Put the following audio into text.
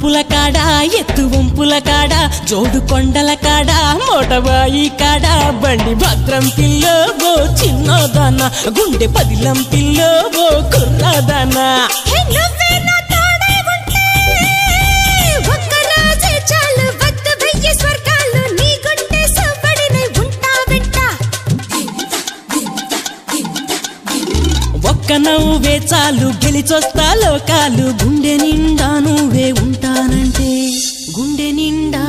వంపుల కాడ ఎత్తు వంపుల కాడ జోడు కొండల కాడ మోటబాయి కాడ బండి భద్రం పిల్లో ఓ చిన్నదాన గుండె పదిలం పిల్లో ఓ కుర్రదాన ఒక్క నవ్వే చాలు గెలిచొస్తా లోకాలు గుండె నిండా నువ్వే ఉంటానంటే గుండె నిండా